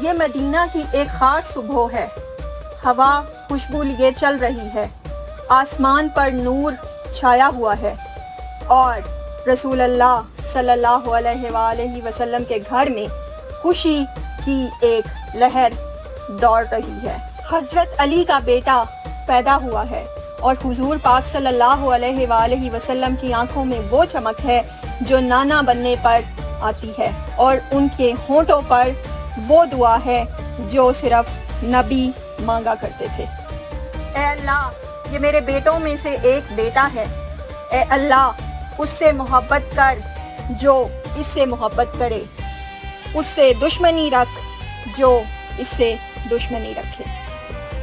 یہ مدینہ کی ایک خاص صبح ہے۔ ہوا خوشبو لیے چل رہی ہے، آسمان پر نور چھایا ہوا ہے اور رسول اللہ صلی اللہ علیہ وآلہ وسلم کے گھر میں خوشی کی ایک لہر دوڑ رہی ہے۔ حضرت علی کا بیٹا پیدا ہوا ہے اور حضور پاک صلی اللہ علیہ وآلہ وسلم کی آنکھوں میں وہ چمک ہے جو نانا بننے پر آتی ہے، اور ان کے ہونٹوں پر وہ دعا ہے جو صرف نبی مانگا کرتے تھے۔ اے اللہ، یہ میرے بیٹوں میں سے ایک بیٹا ہے، اے اللہ اس سے محبت کر جو اس سے محبت کرے، اس سے دشمنی رکھ جو اس سے دشمنی رکھے۔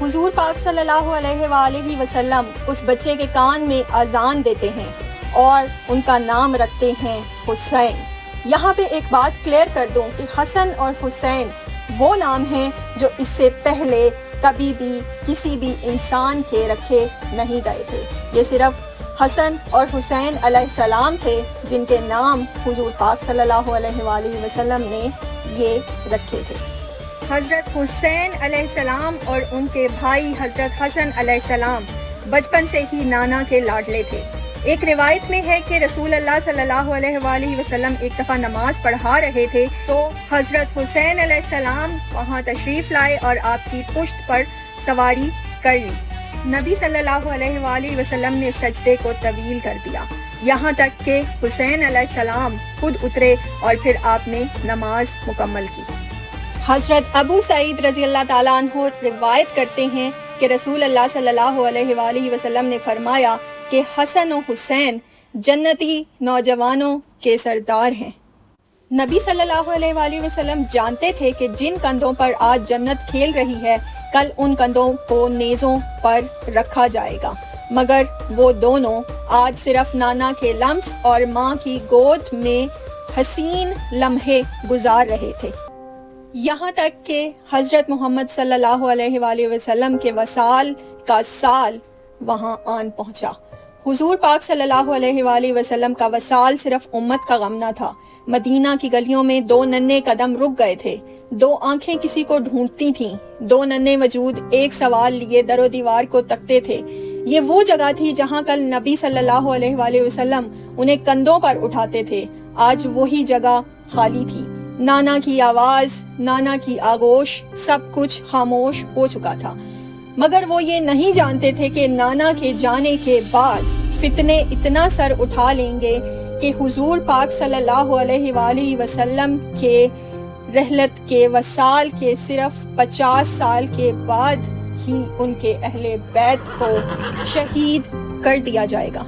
حضور پاک صلی اللہ علیہ وآلہ وسلم اس بچے کے کان میں اذان دیتے ہیں اور ان کا نام رکھتے ہیں حسین۔ یہاں پہ ایک بات کلیئر کر دوں کہ حسن اور حسین وہ نام ہیں جو اس سے پہلے کبھی بھی کسی بھی انسان کے رکھے نہیں گئے تھے۔ یہ صرف حسن اور حسین علیہ السلام تھے جن کے نام حضور پاک صلی اللہ علیہ وآلہ وسلم نے یہ رکھے تھے۔ حضرت حسین علیہ السلام اور ان کے بھائی حضرت حسن علیہ السلام بچپن سے ہی نانا کے لاڈلے تھے۔ ایک روایت میں ہے کہ رسول اللہ صلی اللہ علیہ وآلہ وسلم ایک دفعہ نماز پڑھا رہے تھے تو حضرت حسین علیہ السلام وہاں تشریف لائے اور آپ کی پشت پر سواری کر لی۔ نبی صلی اللہ علیہ وآلہ وسلم نے سجدے کو طویل کر دیا، یہاں تک کہ حسین علیہ السلام خود اترے اور پھر آپ نے نماز مکمل کی۔ حضرت ابو سعید رضی اللہ تعالیٰ عنہ روایت کرتے ہیں کہ رسول اللہ صلی اللہ علیہ وآلہ وسلم نے فرمایا کہ حسن و حسین جنتی نوجوانوں کے سردار ہیں۔ نبی صلی اللہ علیہ وآلہ وسلم جانتے تھے کہ جن کندھوں پر آج جنت کھیل رہی ہے کل ان کندھوں کو نیزوں پر رکھا جائے گا، مگر وہ دونوں آج صرف نانا کے لمس اور ماں کی گود میں حسین لمحے گزار رہے تھے، یہاں تک کہ حضرت محمد صلی اللہ علیہ وآلہ وسلم کے وصال کا سال وہاں آن پہنچا۔ حضور پاک صلی اللہ علیہ وآلہ وسلم کا وصال صرف امت کا غم نہ تھا۔ مدینہ کی گلیوں میں دو ننھے قدم رک گئے تھے، دو آنکھیں کسی کو ڈھونڈتی تھیں، دو ننھے وجود ایک سوال لیے در و دیوار کو تکتے تھے۔ یہ وہ جگہ تھی جہاں کل نبی صلی اللہ علیہ وآلہ وسلم انہیں کندھوں پر اٹھاتے تھے، آج وہی جگہ خالی تھی۔ نانا کی آواز، نانا کی آغوش، سب کچھ خاموش ہو چکا تھا، مگر وہ یہ نہیں جانتے تھے کہ نانا کے جانے کے بعد فتنے اتنا سر اٹھا لیں گے کہ حضور پاک صلی اللہ علیہ وآلہ وسلم کے رحلت کے وصال کے صرف 50 سال کے بعد ہی ان کے اہل بیت کو شہید کر دیا جائے گا۔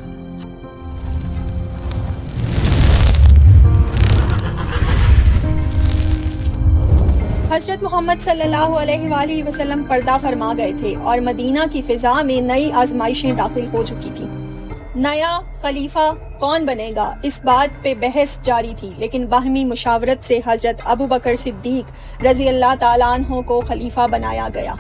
حضرت محمد صلی اللہ علیہ وآلہ وسلم پردہ فرما گئے تھے اور مدینہ کی فضا میں نئی آزمائشیں داخل ہو چکی تھی۔ نیا خلیفہ کون بنے گا اس بات پہ بحث جاری تھی، لیکن باہمی مشاورت سے حضرت ابو بکر صدیق رضی اللہ تعالیٰ عنہ کو خلیفہ بنایا گیا۔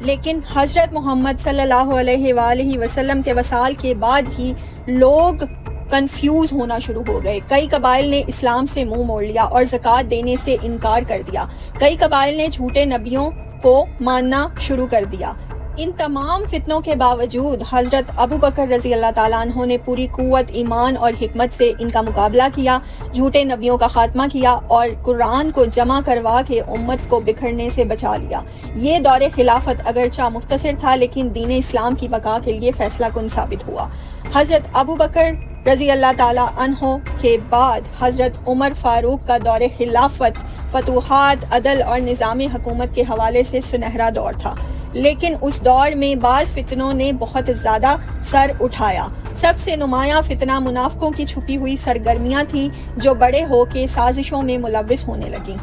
لیکن حضرت محمد صلی اللہ علیہ وآلہ وسلم کے وصال کے بعد ہی لوگ کنفیوز ہونا شروع ہو گئے۔ کئی قبائل نے اسلام سے منہ موڑ لیا اور زکوٰۃ دینے سے انکار کر دیا، کئی قبائل نے جھوٹے نبیوں کو ماننا شروع کر دیا۔ ان تمام فتنوں کے باوجود حضرت ابو بکر رضی اللہ تعالیٰ عنہ نے پوری قوت ایمان اور حکمت سے ان کا مقابلہ کیا، جھوٹے نبیوں کا خاتمہ کیا اور قرآن کو جمع کروا کے امت کو بکھرنے سے بچا لیا۔ یہ دور خلافت اگرچہ مختصر تھا لیکن دین اسلام کی بقا کے لیے فیصلہ کن ثابت ہوا۔ حضرت ابو بکر رضی اللہ تعالیٰ عنہ کے بعد حضرت عمر فاروق کا دور خلافت فتوحات، عدل اور نظام حکومت کے حوالے سے سنہرا دور تھا، لیکن اس دور میں بعض فتنوں نے بہت زیادہ سر اٹھایا۔ سب سے نمایاں فتنہ منافقوں کی چھپی ہوئی سرگرمیاں تھیں جو بڑے ہو کے سازشوں میں ملوث ہونے لگیں۔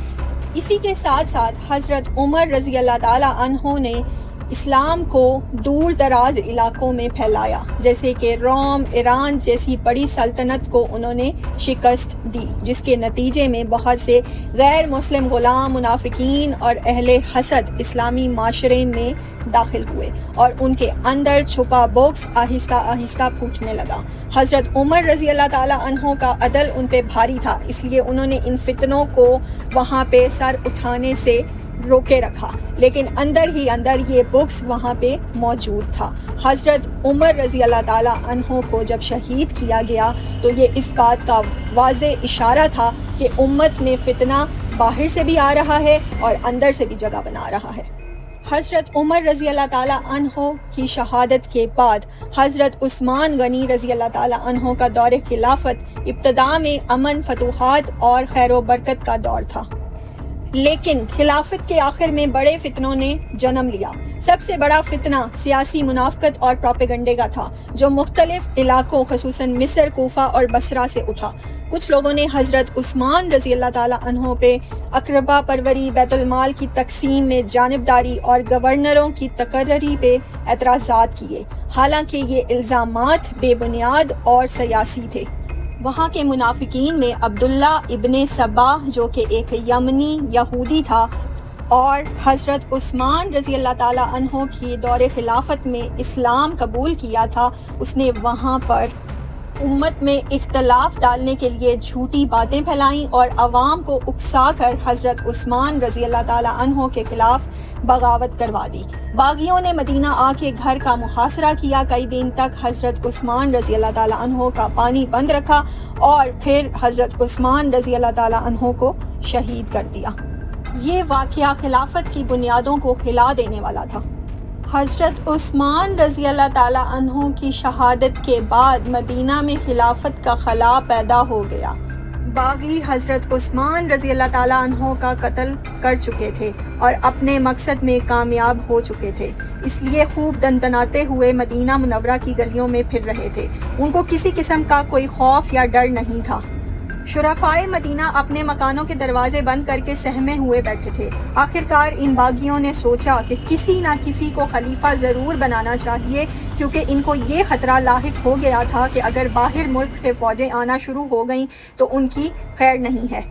اسی کے ساتھ ساتھ حضرت عمر رضی اللہ تعالیٰ عنہ نے اسلام کو دور دراز علاقوں میں پھیلایا، جیسے کہ روم، ایران جیسی بڑی سلطنت کو انہوں نے شکست دی، جس کے نتیجے میں بہت سے غیر مسلم غلام، منافقین اور اہل حسد اسلامی معاشرے میں داخل ہوئے اور ان کے اندر چھپا بغض آہستہ آہستہ پھوٹنے لگا۔ حضرت عمر رضی اللہ تعالیٰ عنہ کا عدل ان پہ بھاری تھا، اس لیے انہوں نے ان فتنوں کو وہاں پہ سر اٹھانے سے روکے رکھا، لیکن اندر ہی اندر یہ بکس وہاں پہ موجود تھا۔ حضرت عمر رضی اللہ تعالیٰ عنہ کو جب شہید کیا گیا تو یہ اس بات کا واضح اشارہ تھا کہ امت میں فتنہ باہر سے بھی آ رہا ہے اور اندر سے بھی جگہ بنا رہا ہے۔ حضرت عمر رضی اللہ تعالیٰ عنہ کی شہادت کے بعد حضرت عثمان غنی رضی اللہ تعالیٰ عنہ کا دور خلافت ابتدا میں امن، فتوحات اور خیر و برکت کا دور تھا، لیکن خلافت کے آخر میں بڑے فتنوں نے جنم لیا۔ سب سے بڑا فتنہ سیاسی منافقت اور پروپیگنڈے کا تھا، جو مختلف علاقوں خصوصاً مصر، کوفہ اور بصرہ سے اٹھا۔ کچھ لوگوں نے حضرت عثمان رضی اللہ تعالیٰ عنہ پہ اقربا پروری، بیت المال کی تقسیم میں جانبداری اور گورنروں کی تقرری پہ اعتراضات کیے، حالانکہ یہ الزامات بے بنیاد اور سیاسی تھے۔ وہاں کے منافقین میں عبداللہ ابن سبا جو کہ ایک یمنی یہودی تھا اور حضرت عثمان رضی اللہ تعالیٰ عنہ کی دور خلافت میں اسلام قبول کیا تھا، اس نے وہاں پر امت میں اختلاف ڈالنے کے لیے جھوٹی باتیں پھیلائیں اور عوام کو اکسا کر حضرت عثمان رضی اللہ تعالیٰ عنہ کے خلاف بغاوت کروا دی۔ باغیوں نے مدینہ آ کے گھر کا محاصرہ کیا، کئی دن تک حضرت عثمان رضی اللہ تعالیٰ عنہ کا پانی بند رکھا اور پھر حضرت عثمان رضی اللہ تعالیٰ عنہ کو شہید کر دیا۔ یہ واقعہ خلافت کی بنیادوں کو ہلا دینے والا تھا۔ حضرت عثمان رضی اللہ تعالیٰ عنہ کی شہادت کے بعد مدینہ میں خلافت کا خلا پیدا ہو گیا۔ باغی حضرت عثمان رضی اللہ تعالیٰ عنہ کا قتل کر چکے تھے اور اپنے مقصد میں کامیاب ہو چکے تھے، اس لیے خوب دندناتے ہوئے مدینہ منورہ کی گلیوں میں پھر رہے تھے۔ ان کو کسی قسم کا کوئی خوف یا ڈر نہیں تھا۔ شرفائے مدینہ اپنے مکانوں کے دروازے بند کر کے سہمے ہوئے بیٹھے تھے۔ آخرکار ان باغیوں نے سوچا کہ کسی نہ کسی کو خلیفہ ضرور بنانا چاہیے، کیونکہ ان کو یہ خطرہ لاحق ہو گیا تھا کہ اگر باہر ملک سے فوجیں آنا شروع ہو گئیں تو ان کی خیر نہیں ہے۔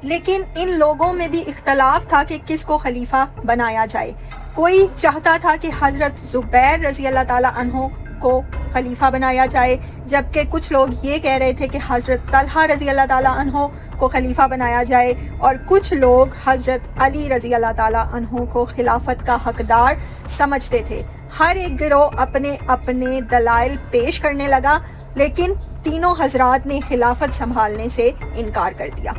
لیکن ان لوگوں میں بھی اختلاف تھا کہ کس کو خلیفہ بنایا جائے۔ کوئی چاہتا تھا کہ حضرت زبیر رضی اللہ تعالیٰ عنہ کو خلیفہ بنایا جائے، جبکہ کچھ لوگ یہ کہہ رہے تھے کہ حضرت طلحہ رضی اللہ تعالیٰ عنہ کو خلیفہ بنایا جائے، اور کچھ لوگ حضرت علی رضی اللہ تعالیٰ عنہ کو خلافت کا حقدار سمجھتے تھے۔ ہر ایک گروہ اپنے اپنے دلائل پیش کرنے لگا، لیکن تینوں حضرات نے خلافت سنبھالنے سے انکار کر دیا۔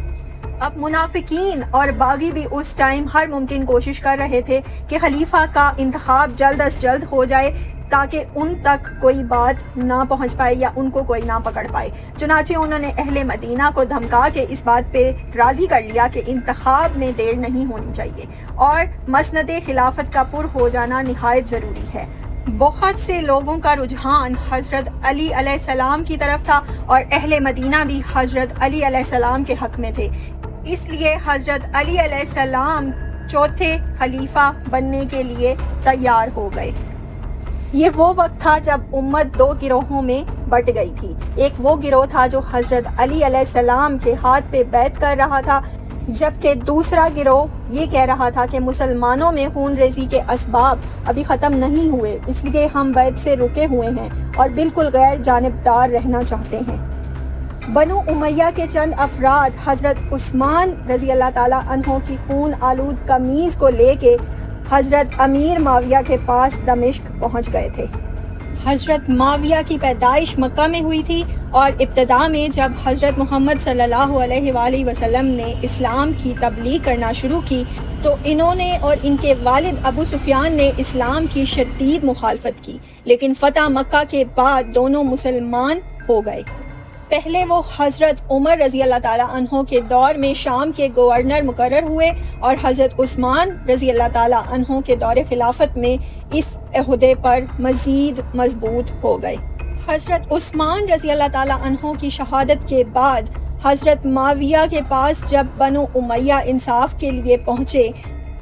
اب منافقین اور باغی بھی اس ٹائم ہر ممکن کوشش کر رہے تھے کہ خلیفہ کا انتخاب جلد از جلد ہو جائے تاکہ ان تک کوئی بات نہ پہنچ پائے یا ان کو کوئی نہ پکڑ پائے۔ چنانچہ انہوں نے اہل مدینہ کو دھمکا کے اس بات پہ راضی کر لیا کہ انتخاب میں دیر نہیں ہونی چاہیے اور مسند خلافت کا پر ہو جانا نہایت ضروری ہے۔ بہت سے لوگوں کا رجحان حضرت علی علیہ السلام کی طرف تھا اور اہل مدینہ بھی حضرت علی علیہ السلام کے حق میں تھے، اس لیے حضرت علی علیہ السلام چوتھے خلیفہ بننے کے لیے تیار ہو گئے۔ یہ وہ وقت تھا جب امت دو گروہوں میں بٹ گئی تھی۔ ایک وہ گروہ تھا جو حضرت علی علیہ السلام کے ہاتھ پہ بیعت کر رہا تھا، جبکہ دوسرا گروہ یہ کہہ رہا تھا کہ مسلمانوں میں خون ریزی کے اسباب ابھی ختم نہیں ہوئے، اس لیے ہم بیعت سے رکے ہوئے ہیں اور بالکل غیر جانبدار رہنا چاہتے ہیں۔ بنو امیہ کے چند افراد حضرت عثمان رضی اللہ تعالیٰ عنہ کی خون آلود قمیض کو لے کے حضرت امیر معاویہ کے پاس دمشق پہنچ گئے تھے۔ حضرت معاویہ کی پیدائش مکہ میں ہوئی تھی اور ابتدا میں جب حضرت محمد صلی اللہ علیہ وآلہ وسلم نے اسلام کی تبلیغ کرنا شروع کی تو انہوں نے اور ان کے والد ابو سفیان نے اسلام کی شدید مخالفت کی، لیکن فتح مکہ کے بعد دونوں مسلمان ہو گئے۔ پہلے وہ حضرت عمر رضی اللہ تعالیٰ عنہ کے دور میں شام کے گورنر مقرر ہوئے اور حضرت عثمان رضی اللہ تعالیٰ عنہ کے دور خلافت میں اس عہدے پر مزید مضبوط ہو گئے۔ حضرت عثمان رضی اللہ تعالیٰ عنہ کی شہادت کے بعد حضرت معاویہ کے پاس جب بنو امیہ انصاف کے لیے پہنچے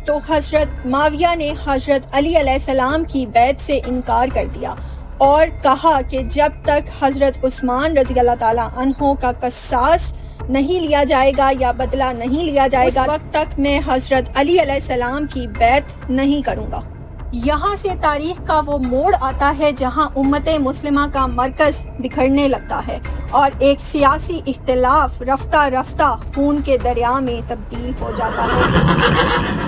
تو حضرت معاویہ نے حضرت علی علیہ السلام کی بیعت سے انکار کر دیا اور کہا کہ جب تک حضرت عثمان رضی اللہ تعالیٰ عنہ کا قصاص نہیں لیا جائے گا یا بدلہ نہیں لیا جائے گا، اس وقت تک میں حضرت علی علیہ السلام کی بیعت نہیں کروں گا۔ یہاں سے تاریخ کا وہ موڑ آتا ہے جہاں امت مسلمہ کا مرکز بکھرنے لگتا ہے اور ایک سیاسی اختلاف رفتہ رفتہ خون کے دریا میں تبدیل ہو جاتا ہے۔